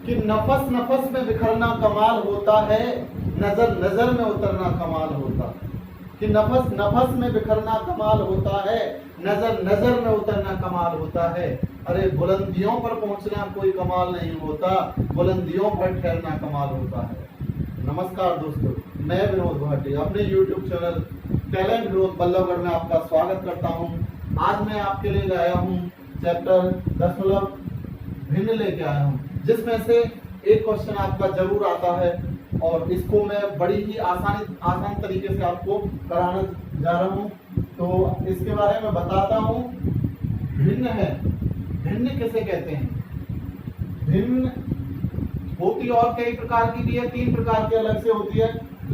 कि नफस नफस में बिखरना कमाल होता है, नजर नजर में उतरना कमाल होता है। कि नफस नफस में बिखरना कमाल होता है, नजर नजर में उतरना कमाल होता है। अरे बुलंदियों पर पहुंचना कोई कमाल नहीं होता, बुलंदियों पर ठहरना कमाल होता है। नमस्कार दोस्तों, मैं विनोद भाटी अपने YouTube channel talent growth Ballabhgarh में आपका स्वागत करता हूं। आज मैं आपके लिए लाया हूं चैप्टर दशमलव भिन्न लेके आया हूं, जिसमें से एक क्वेश्चन आपका जरूर आता है और इसको मैं बड़ी ही आसान तरीके से आपको कराने जा रहा हूं। तो इसके बारे में बताता हूं। भिन्न है, भिन्न किसे कहते हैं? भिन्न होती और कई प्रकार की भी है, 3 प्रकार की अलग से होती है,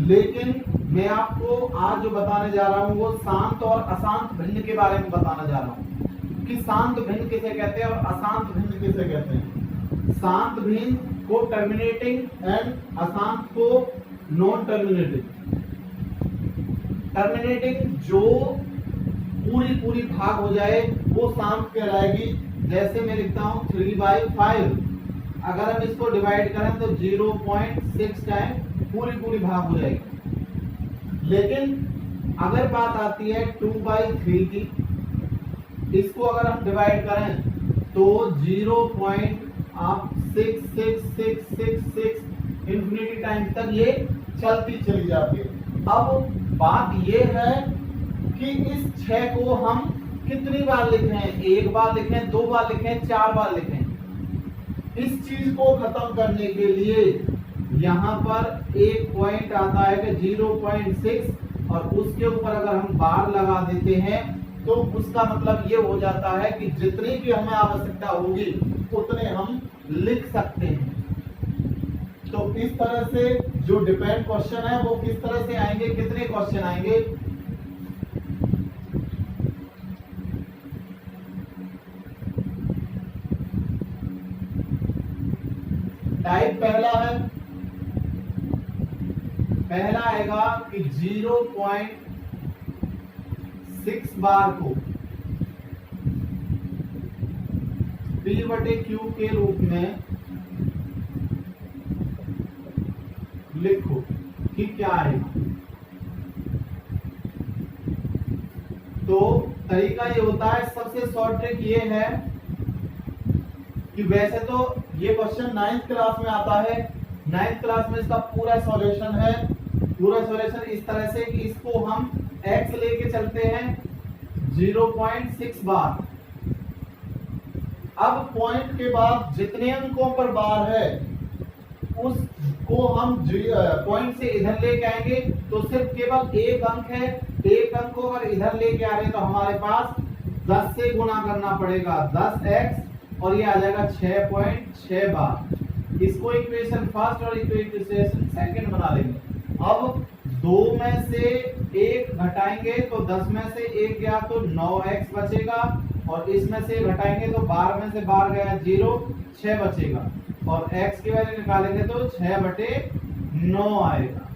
लेकिन मैं आपको आज जो बताने जा रहा हूं वो शांत और अशांत भिन्न के बारे में बताने जा रहा हूं कि शांत भिन्न किसे कहते हैं और अशांत भिन्न किसे कहते हैं। शांत भिन्न को टर्मिनेटिंग एंड अशांत को नॉन टर्मिनेटिंग। टर्मिनेटिंग जो पूरी भाग हो जाए वो शांत कहलाएगी। जैसे मैं लिखता हूं 3/5, अगर हम इसको डिवाइड करें तो 0.6 टाइम पूरी भाग हो जाएगी। लेकिन अगर बात आती है 2/3 की, इसको अगर हम डिवाइड करें तो 0.666666 इंफिनिटी टाइम तक ये चलती चली जाती है। अब बात ये है कि इस 6 को हम कितनी बार लिखें, 1 बार लिखें, 2 बार लिखें, 4 बार लिखें। इस चीज को खत्म करने के लिए यहाँ पर एक पॉइंट आता है कि 0.6 और उसके ऊपर अगर हम बार लगा देते हैं तो उसका मतलब ये हो जाता है कि जितनी भी हमें आवश्यकता होगी उतने हम लिख सकते हैं। तो इस तरह से जो डिपेंड क्वेश्चन है वो किस तरह से आएंगे, कितने क्वेश्चन आएंगे। टाइप पहला आएगा कि 0.6 बार को P/Q के रूप में लिखो कि क्या आएगा। तो तरीका ये होता है, सबसे शॉर्ट ट्रिक ये है कि वैसे तो ये क्वेश्चन 9th क्लास में आता है। 9th क्लास में इसका पूरा सॉल्यूशन है। पूरा सॉल्यूशन इस तरह से कि इसको हम x लेके चलते हैं 0.6 बार। अब पॉइंट के बाद जितने अंकों पर बार है उसको हम पॉइंट से इधर लेके आएंगे तो सिर्फ केवल एक अंक है। एक अंक को अगर इधर लेके आ रहे तो हमारे पास 10 से गुणा करना पड़ेगा, 10x, और ये आ जाएगा 6.6 बार। इसको इक्वेशन फर्स्ट और इक्वेशन सेकंड बना लेंगे। अब 2 में से 1 घटाएंगे तो 10 में से 1 गया तो 9x बचेगा, और इसमें से घटाएंगे तो 12 में से 12 गया 0, 6 बचेगा, और x की वैल्यू निकालेंगे तो 6/9 आएगा।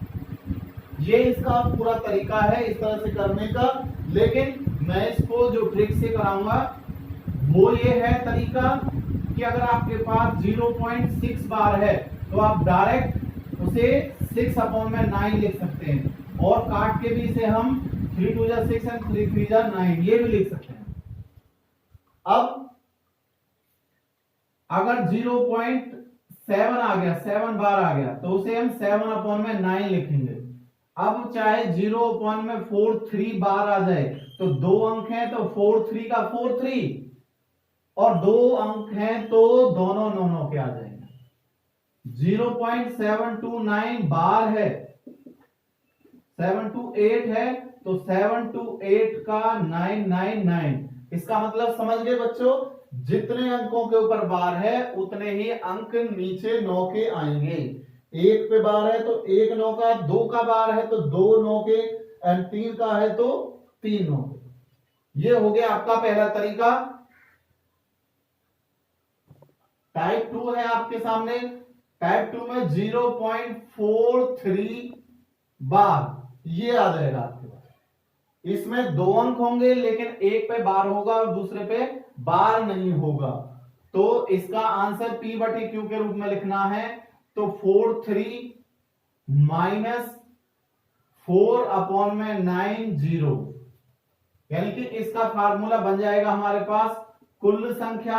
ये इसका पूरा तरीका है इस तरह से करने का। लेकिन मैं इसको जो ट्रिक से कराऊंगा वो ये है तरीका कि अगर आपके पास 0.6 बार है तो आप डायरेक्ट उसे 6/9 लिख सकते हैं, और काट के भी इसे हम 3 2 जा 6 और 3 3 जा 9 ये भी लिख सकते हैं। अब अगर 0.7 आ गया, 7 बार आ गया, तो उसे हम 7/9 लिखेंगे। अब चाहे 0.43 बार आ जाए तो 2 अंक हैं तो 43 का 43, और 2 अंक हैं तो दोनों 9 के आ जाएंगे। 0.729 बार है, 728 है तो 728 का 999। इसका मतलब समझ गए बच्चों, जितने अंकों के ऊपर बार है उतने ही अंक नीचे 9 के आएंगे। 1 पे बार है तो 1 9 का, 2 का बार है तो 2 9 के, एंड 3 का है तो 3 9 के। ये हो गया आपका पहला तरीका। टाइप 2 है आपके सामने। टाइप 2 में 0.43 बार ये आ जाएगा आपके पास। इसमें 2 अंक होंगे लेकिन एक पे बार होगा और दूसरे पे बार नहीं होगा। तो इसका आंसर P बटे Q के रूप में लिखना है। तो 4/3 माइनस 4/9 यानी कि इसका फार्मूला बन जाएगा हमारे पास कुल संख्या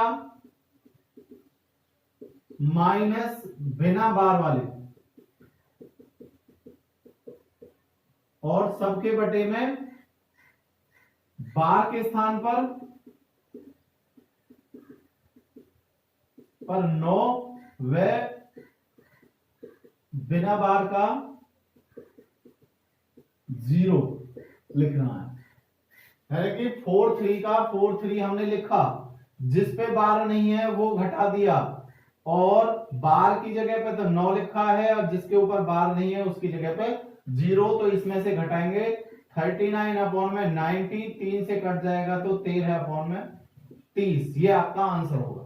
माइनस बिना बार वाले और सबके बटे में बार के स्थान पर 9 व बिना बार का 0 लिखना है कि 4/3 का 4/3 हमने लिखा, जिस पे बार नहीं है वो घटा दिया, और बार की जगह पे तो 9 लिखा है और जिसके ऊपर बार नहीं है उसकी जगह पे 0, तो इसमें से घटाएंगे 39/90, 3 से कट जाएगा तो 13/30। ये आपका आंसर होगा।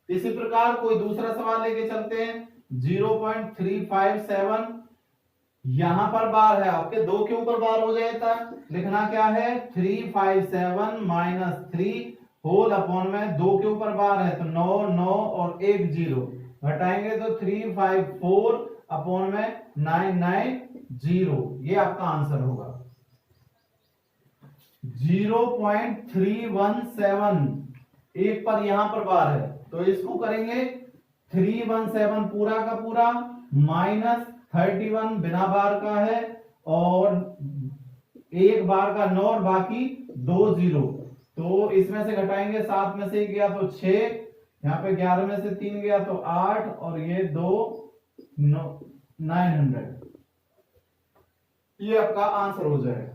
इसी प्रकार कोई दूसरा सवाल लेके चलते हैं। 0.357 यहां पर बार है, आपके 2 के ऊपर बार हो जाता है, लिखना क्या है 357 माइनस 3 होल अपॉन में 2 के ऊपर बार है तो 9 9 और 1 0 घटाएंगे तो 354 अपॉन में 990। ये आपका आंसर होगा। 0.317 एक पर यहां पर बार है तो इसको करेंगे 317 पूरा का पूरा माइनस 31 बिना बार का है और एक बार का 9 और बाकी 2 0, तो इसमें से घटाएंगे 7 में से 1 गया तो 6, यहाँ पे 11 में से 3 गया तो 8 और ये 2 900। ये आपका आंसर हो जाएगा।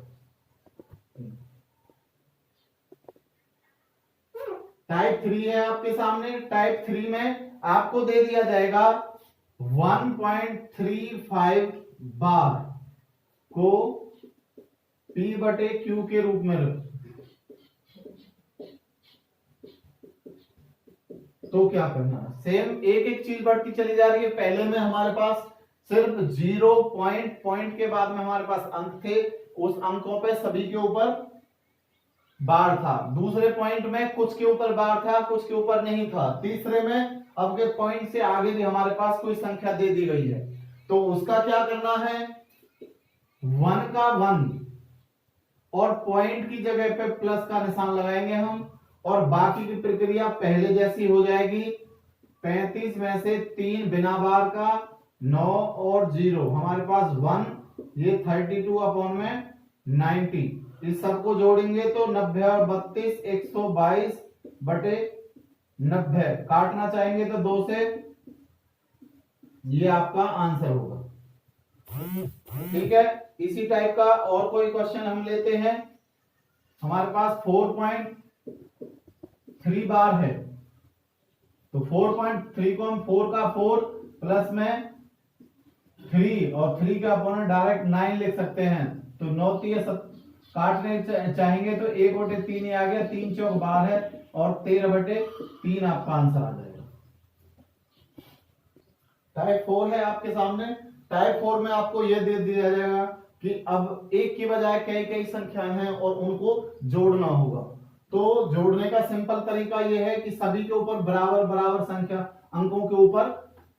टाइप 3 है आपके सामने। टाइप 3 में आपको दे दिया जाएगा 1.35 बार को P बटे Q के रूप में रख, तो क्या करना है, सेम एक एक चीज बढ़ती चली जा रही है। पहले में हमारे पास सिर्फ 0 पॉइंट के बाद में हमारे पास अंक थे, उस अंकों पे सभी के ऊपर बार था। दूसरे पॉइंट में कुछ के ऊपर बार था, कुछ के ऊपर नहीं था। तीसरे में अब के पॉइंट से आगे भी हमारे पास कोई संख्या दे दी गई है, तो उसका क्या करना है 1 का 1 और पॉइंट की जगह पे प्लस का निशान लगाएंगे हम, और बाकी की प्रक्रिया पहले जैसी हो जाएगी। 35 में से 3 बिना बार का 9 और 0 हमारे पास 1, ये 32 अपॉन में 90। इस सबको जोड़ेंगे तो 90 और 32 122 बटे 90, काटना चाहेंगे तो 2 से, ये आपका आंसर होगा। ठीक है, इसी टाइप का और कोई क्वेश्चन हम लेते हैं। हमारे पास 4.3 बार है, तो 4.3 को हम 4 का 4 प्लस में 3 और 3 का अपोनेंट डायरेक्ट 9 लिख सकते हैं, तो 9 3 काटने चाहेंगे तो 1/3 ही आ गया, 3 चौक 12 है और 13/3 आपका आंसर आ जाएगा। टाइप 4 है आपके सामने। टाइप 4 में आपको यह दे दिया जाएगा कि अब एक की बजाय कई कई संख्याएं हैं और उनको जोड़ना होगा। तो जोड़ने का सिंपल तरीका यह है कि सभी के ऊपर बराबर बराबर संख्या अंकों के ऊपर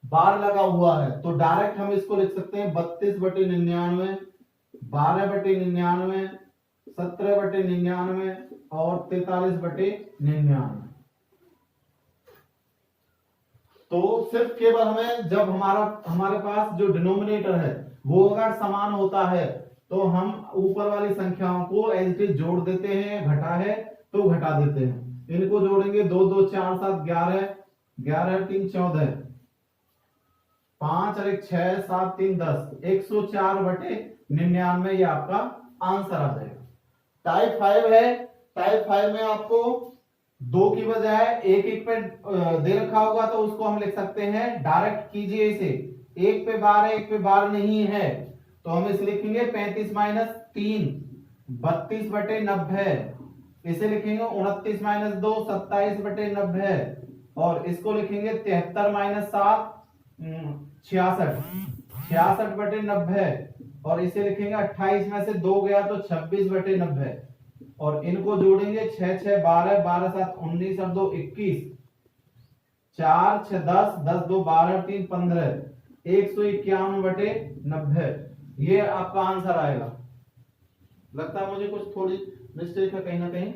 बार लगा हुआ है, तो डायरेक्ट हम इसको लिख सकते हैं 32/99, 12/99, 17/99 और 43/99। तो सिर्फ केवल हमें जब हमारे पास जो डिनोमिनेटर है वो अगर समान होता है तो हम ऊपर वाली संख्याओं को एज इट इज जोड़ देते हैं, घटा है तो घटा देते हैं। इनको जोड़ेंगे 2 2 4 7 11, 11 3 14, 5 और 1 6 7 3 10, 104/99 ये आपका आंसर आ जाएगा। टाइप 5 है। टाइप 5 में आपको 2 की बजाय एक एक पे दे रखा होगा, तो उसको हम लिख सकते हैं, डायरेक्ट कीजिए इसे, एक पे बार है एक पे बार नहीं है, तो हम इसे लिखेंगे 35 माइनस 3 32/90, इसे लिखेंगे 29 माइनस 2 27/90, और इसको लिखेंगे 73 माइनस 7 66 66/90, और इसे लिखेंगे 28 में से 2 गया तो 26/90, और इनको जोड़ेंगे 6 6 12 12 7 19 और 2 21, 4 6 10, 10 2 12, 3 15, 151/90। ये आपका आंसर आएगा। लगता है मुझे कुछ थोड़ी मिस्टेक है कहीं ना कहीं।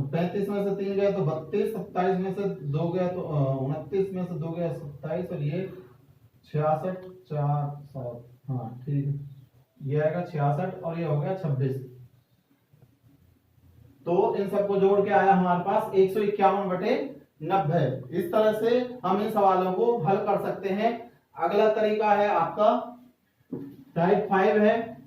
35 में से 3 गया तो 32, 27 में से 2 गया तो 29 में से 2 गया 27, और ये 66 4 7, हाँ ठीक है, ये आएगा 66 और ये हो गया 26। तो इन सबको जोड़ के आया हमारे पास 151/90। इस तरह से हम इन सवालों को हल कर सकते हैं। अगला तरीका है आपका टाइप 5 है।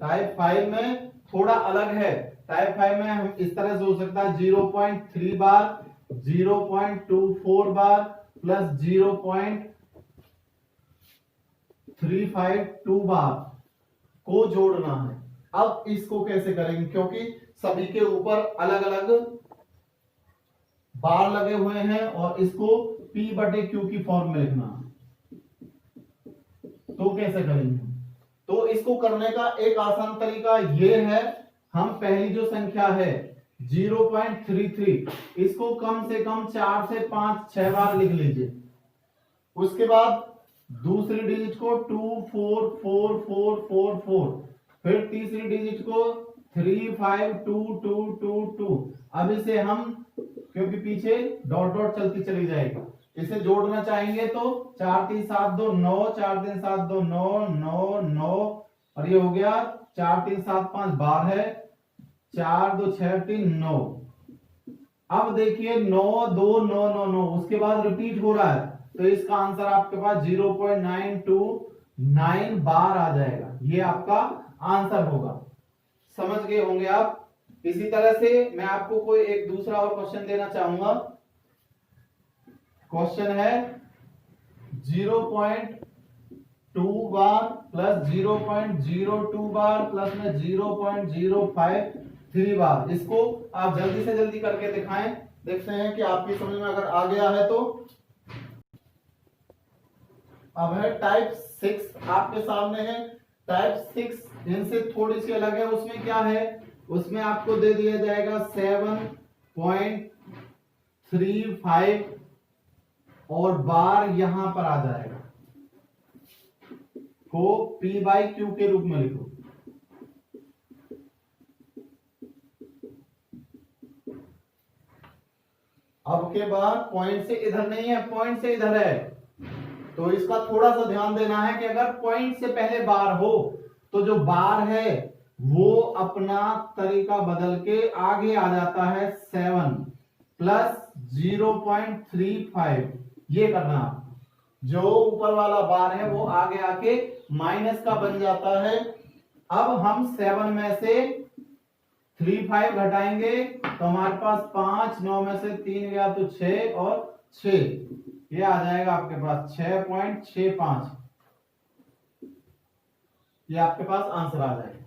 टाइप 5 में थोड़ा अलग है। टाइप 5 में हम इस तरह से हो सकता है 0.3 बार, 0.24 बार प्लस 0.352 बार को जोड़ना है। अब इसको कैसे करेंगे, क्योंकि सभी के ऊपर अलग अलग बार लगे हुए हैं और इसको P/Q की फॉर्म में लिखना है। तो कैसे करेंगे? तो इसको करने का एक आसान तरीका ये है, हम पहली जो संख्या है 0.33, इसको कम से कम 4 से 5 6 बार लिख लीजिए। उसके बाद दूसरी डिजिट को 24444, फिर तीसरी डिजिट को 352222। अब इसे हम, क्योंकि पीछे डॉट डॉट चलती चली जाएगी, इसे जोड़ना चाहेंगे तो 4 3 7 2 9, 4 3 7 2 9 9 9, और ये हो गया 4 3 7 5 12, 4 2 6 3 9। अब देखिए 9 2 9 9 9, उसके बाद रिपीट हो रहा है, तो इसका आंसर आपके पास 0.929 बार आ जाएगा। ये आपका आंसर होगा। समझ गए होंगे आप। इसी तरह से मैं आपको कोई एक दूसरा और क्वेश्चन देना चाहूंगा। क्वेश्चन है 0.2 बार प्लस 0.02 बार प्लस में 0.053 बार। इसको आप जल्दी से जल्दी करके दिखाएं, देखते हैं कि आपकी समझ में अगर आ गया है तो। अब है टाइप 6 आपके सामने है। टाइप 6 इनसे थोड़ी सी अलग है। उसमें क्या है, उसमें आपको दे दिया जाएगा 7.35 और बार यहां पर आ जाएगा, को P/Q के रूप में लिखो। अब के बाद पॉइंट से इधर नहीं है, पॉइंट से इधर है, तो इसका थोड़ा सा ध्यान देना है कि अगर पॉइंट से पहले बार हो तो जो बार है वो अपना तरीका बदल के आगे आ जाता है 7 प्लस 0.35। ये करना, जो ऊपर वाला बार है वो आगे आके माइनस का बन जाता है। अब हम 7 में से 35 घटाएंगे तो हमारे पास 5, 9 में से 3 गया तो 6 और 6, ये आ जाएगा आपके पास 6.65। ये आपके पास आंसर आ जाएगा।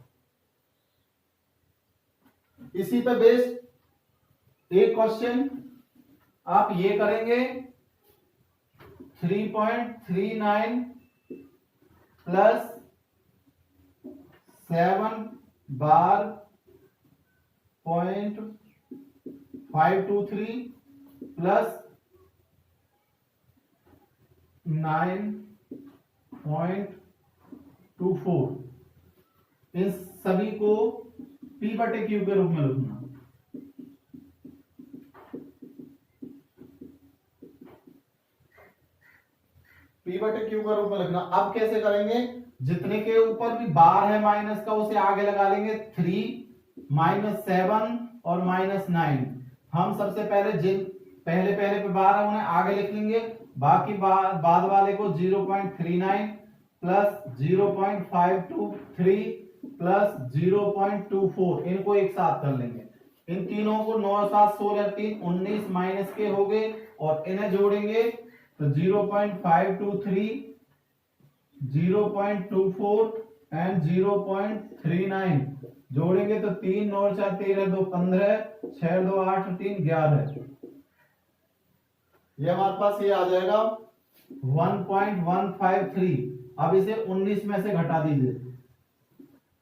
इसी पे बेस्ड एक क्वेश्चन आप ये करेंगे 3.39 प्लस 7 बार 0.523 प्लस 9.24, इन सभी को P/Q के रूप में लिखना। P/Q का रूप में लिखना। अब कैसे करेंगे, जितने के ऊपर भी बार है माइनस का उसे आगे लगा लेंगे। 3 -7 और -9। हम सबसे पहले जिन पहले पे बार है उन्हें आगे लिख लेंगे, बाकी बाद वाले को 0.39 प्लस 0.523 प्लस 0.24, इनको एक साथ कर लेंगे। इन तीनों को 9 7 16 3 19 माइनस के हो गए और इन्हें जोड़ेंगे तो 0.523, 0.24 एंड 0.39 जोड़ेंगे तो 3 9 4 13 2 15, 6 2 8 3 11। ये हमारे पास ये आ जाएगा 1.153। अब इसे 19 में से घटा दीजिए,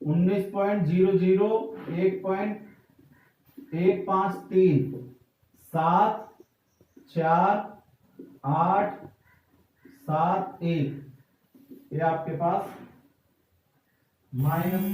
19.00 1.153 7 4 8 7 1 ये आपके पास माइनस